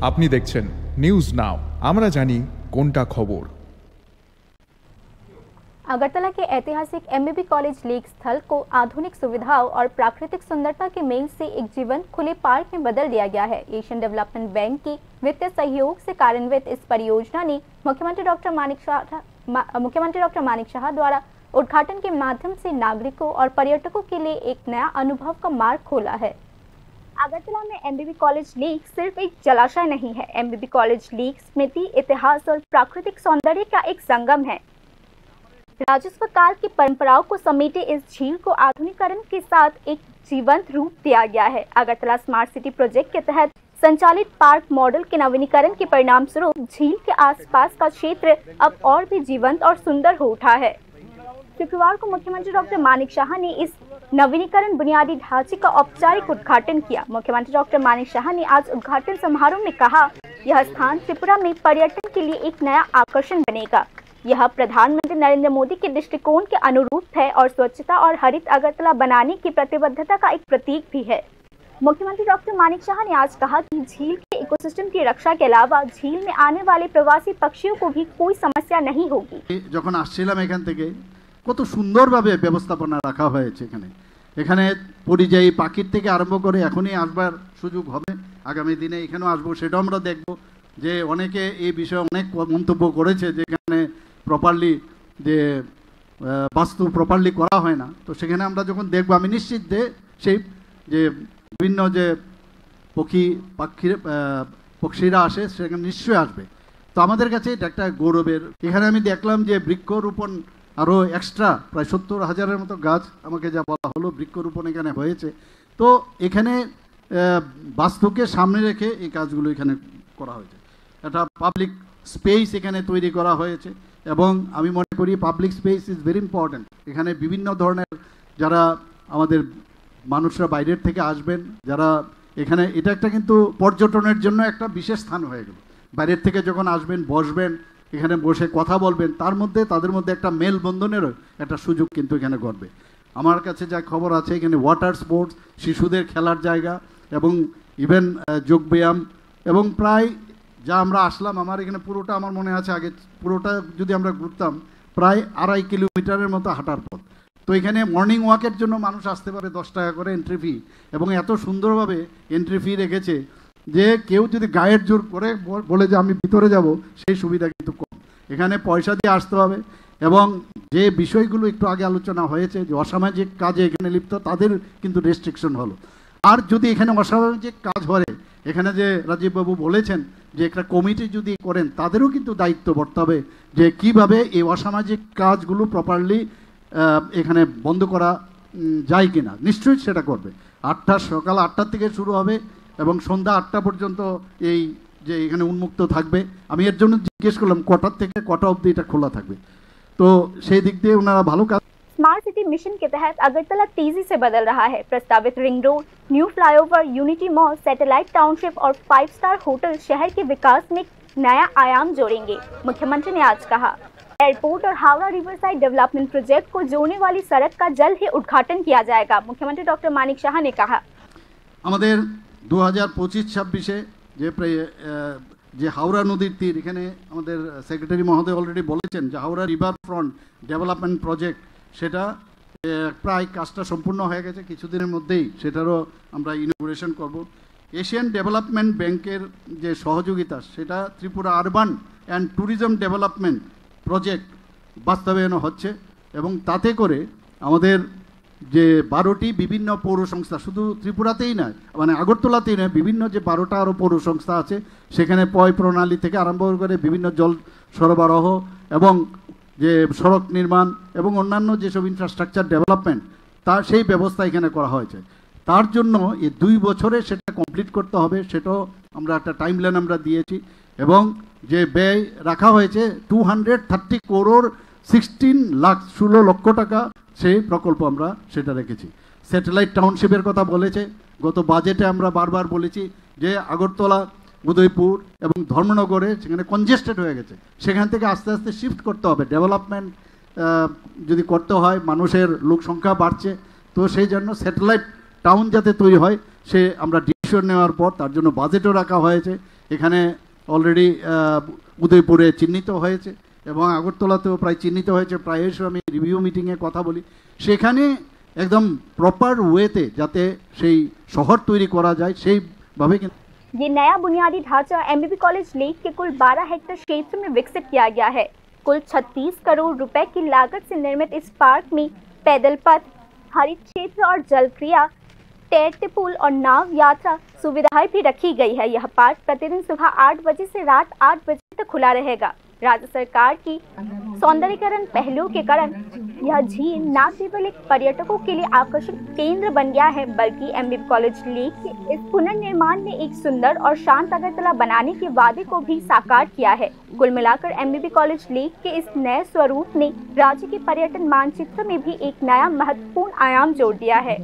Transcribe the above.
আপনি দেখছেন news now, আমরা জানি কোনটা খবর। अगरतला के ऐतिहासिक एमबीबी कॉलेज लेक स्थल को आधुनिक सुविधाओं और प्राकृतिक सुंदरता के मेल से एक जीवंत खुले पार्क में बदल दिया गया है। एशियन डेवलपमेंट बैंक की वित्तीय सहयोग से कार्यान्वित इस परियोजना ने मुख्यमंत्री डॉक्टर मानिक शाह द्वारा उद्घाटन के माध्यम से नागरिकों और पर्यटकों के लिए एक नया अनुभव का मार्ग खोला है। अगरतला में एमबीबी कॉलेज लेक सिर्फ एक जलाशय नहीं है। एमबीबी कॉलेज लेक स्मृति, इतिहास और प्राकृतिक सौंदर्य का एक संगम है। राजस्व काल की परंपराओं को समेटे इस झील को आधुनिकीकरण के साथ एक जीवंत रूप दिया गया है। अगरतला स्मार्ट सिटी प्रोजेक्ट के तहत संचालित पार्क मॉडल के नवीनीकरण के परिणाम स्वरूप झील के आसपास का क्षेत्र अब और भी जीवंत और सुंदर हो उठा है। शुक्रवार को मुख्यमंत्री डॉक्टर मानिक शाह ने इस नवीनीकरण बुनियादी ढांचे का औपचारिक उद्घाटन किया। मुख्यमंत्री डॉक्टर मानिक शाह ने आज उद्घाटन समारोह में कहा, यह स्थान त्रिपुरा में पर्यटन के लिए एक नया आकर्षण बनेगा। यह प्रधानमंत्री नरेंद्र मोदी के दृष्टिकोण के अनुरूप है और स्वच्छता और हरित अगरतला बनाने की प्रतिबद्धता का एक प्रतीक भी है। मुख्यमंत्री डॉक्टर मानिक शाह ने आज कहा कि झील के इकोसिस्टम की रक्षा के अलावा झील में आने वाले प्रवासी पक्षियों को भी कोई समस्या नहीं होगी। যখন আসছিলাম এখান থেকে কত সুন্দরভাবে ব্যবস্থাপনা রাখা হয়েছে। এখানে পরিযায়ী পাখির থেকে আরম্ভ করে এখনই আসবার সুযোগ হবে, আগামী দিনে এখানেও আসবো, সেটাও আমরা দেখব। যে অনেকে এই বিষয়ে অনেক মন্তব্য করেছে যে এখানে প্রপারলি যে বাস্তু প্রপারলি করা হয় না, তো সেখানে আমরা যখন দেখবো আমি নিশ্চিত যে সেই যে বিভিন্ন যে পক্ষীরা আসে সেখানে নিশ্চয়ই আসবে। তো আমাদের কাছে এটা একটা গৌরবের। এখানে আমি দেখলাম যে বৃক্ষরোপণ আরও এক্সট্রা প্রায় 70,000-এর মতো গাছ আমাকে যা বলা হলো বৃক্ষরোপণ এখানে হয়েছে। তো এখানে বাস্তুকে সামনে রেখে এই কাজগুলো এখানে করা হয়েছে। একটা পাবলিক স্পেস এখানে তৈরি করা হয়েছে এবং আমি মনে করি public space is very important. এখানে বিভিন্ন ধরনের যারা আমাদের মানুষরা বাইরের থেকে আসবেন, যারা এখানে এটা একটা কিন্তু পর্যটনের জন্য একটা বিশেষ স্থান হয়ে গেল। বাইরের থেকে যখন আসবেন বসবেন, এখানে বসে কথা বলবেন, তাদের মধ্যে একটা মেলবন্ধনেরও একটা সুযোগ কিন্তু এখানে ঘটবে। আমার কাছে যা খবর আছে এখানে ওয়াটার স্পোর্টস, শিশুদের খেলার জায়গা এবং ইভেন যোগব্যায়াম এবং প্রায় যা আমরা আসলাম আমার এখানে পুরোটা আমার মনে আছে আগে পুরোটা যদি আমরা ঘুরতাম প্রায় 2.5 কিলোমিটারের মতো হাঁটার পথ। তো এখানে মর্নিং ওয়াকের জন্য মানুষ আসতে পারে 10 টাকা করে এন্ট্রি ফি, এবং এত সুন্দরভাবে এন্ট্রি ফি রেখেছে যে কেউ যদি গায়ের জোর করে বলে যে আমি ভিতরে যাব সেই সুবিধা কিন্তু কম। এখানে পয়সা দিয়ে আসতে হবে এবং যে বিষয়গুলো একটু আগে আলোচনা হয়েছে যে অসামাজিক কাজে এখানে লিপ্ত তাদের কিন্তু রেস্ট্রিকশন হলো। আর যদি এখানে অসামাজিক কাজ হয়, এখানে যে রাজীববাবু বলেছেন যে একটা কমিটি যদি করেন তাদেরও কিন্তু দায়িত্ব বর্তাতে হবে যে কিভাবে এই অসামাজিক কাজগুলো প্রপারলি এখানে বন্ধ করা যায় কিনা। নিশ্চয়ই সেটা করবে। সকাল 8টা থেকে শুরু হবে এবং সন্ধ্যা 8টা পর্যন্ত এই যে এখানে উন্মুক্ত থাকবে। আমি এর জন্য জিজ্ঞেস করলাম কটার থেকে কটা অবধি এটা খোলা থাকবে, তো সেই দিক দিয়ে ওনারা ভালো কাজ। स्मार्ट सिटी मिशन के तहत अगरतला तेजी से बदल रहा है। प्रस्तावित ring road, new flyover, unity mall, satellite township और 5 स्टार होटल शहर के विकास में नया आयाम जोड़ेंगे। मुख्यमंत्री ने आज कहा, एयरपोर्ट और हावड़ा रिवरसाइड डेवलपमेंट प्रोजेक्ट को जोड़ने वाली सड़क का जल्द ही उद्घाटन किया जाएगा। मुख्यमंत्री डॉक्टर मानिक शाह ने कहा, আমাদের 2025-26 যে হাওড়া নদীর তীর, এখানে আমাদের সেক্রেটারি মহোদয় অলরেডি বলেছেন যে Howrah river front development project সেটা প্রায় কাজটা সম্পূর্ণ হয়ে গেছে, কিছুদিনের মধ্যেই সেটারও আমরা ইনোগ্রেশন করব। এশিয়ান ডেভেলপমেন্ট ব্যাংকের যে সহযোগিতা সেটা Tripura urban and tourism development project বাস্তবায়ন হচ্ছে এবং তাতে করে আমাদের যে 12টি বিভিন্ন পৌর সংস্থা, শুধু ত্রিপুরাতেই নয় মানে আগরতলাতেই নয়, বিভিন্ন যে 12টা আরও পৌর সংস্থা আছে সেখানে পয় প্রণালী থেকে আরম্ভ করে বিভিন্ন জল সরবরাহ এবং যে সড়ক নির্মাণ এবং অন্যান্য যেসব ইনফ্রাস্ট্রাকচার ডেভেলপমেন্ট তার সেই ব্যবস্থা এখানে করা হয়েছে। তার জন্য এই 2 বছরে সেটা কমপ্লিট করতে হবে, সেটাও আমরা একটা টাইমলাইন আমরা দিয়েছি এবং যে ব্যয় রাখা হয়েছে 230 করোড় 16 লক্ষ টাকা সেই প্রকল্প আমরা সেটা রেখেছি। স্যাটেলাইট টাউনশিপের কথা বলেছে, গত বাজেটে আমরা বারবার বলেছি যে আগরতলা, উদয়পুর এবং ধর্মনগরে সেখানে কনজেস্টেড হয়ে গেছে, সেখান থেকে আস্তে আস্তে শিফট করতে হবে। ডেভেলপমেন্ট যদি করতে হয়, মানুষের লোক সংখ্যা বাড়ছে, তো সেই জন্য স্যাটেলাইট টাউন যাতে তৈরি হয় সে আমরা ডিসিশন নেওয়ার পর তার জন্য বাজেটও রাখা হয়েছে এখানে অলরেডি উদয়পুরে চিহ্নিত হয়েছে এবং আগরতলাতেও প্রায় চিহ্নিত হয়েছে। প্রায় এসে আমি রিভিউ মিটিংয়ে কথা বলি, সেখানে একদম প্রপার ওয়েতে যাতে সেই শহর তৈরি করা যায় সেইভাবে। ये नया बुनियादी ढांचा एमबीबी कॉलेज लेक के कुल 12 हेक्टेयर क्षेत्र में विकसित किया गया है। कुल 36 करोड़ रुपए की लागत से निर्मित इस पार्क में पैदल पथ, हरित क्षेत्र और जल क्रिया, तैरते पुल और नाव यात्रा सुविधाएं भी रखी गई है। यह पार्क प्रतिदिन सुबह 8 बजे से रात 8 बजे तक खुला रहेगा। राज्य सरकार की सौंदर्यीकरण पहलों के कारण यह झील न केवल एक पर्यटकों के लिए आकर्षक केंद्र बन गया है, बल्कि एमबीबी कॉलेज लेक के इस पुनर्निर्माण ने एक सुंदर और शांत अगरतला बनाने के वादे को भी साकार किया है। कुल मिलाकर एमबीबी कॉलेज लेक के इस नए स्वरूप ने राज्य के पर्यटन मानचित्र में भी एक नया महत्वपूर्ण आयाम जोड़ दिया है।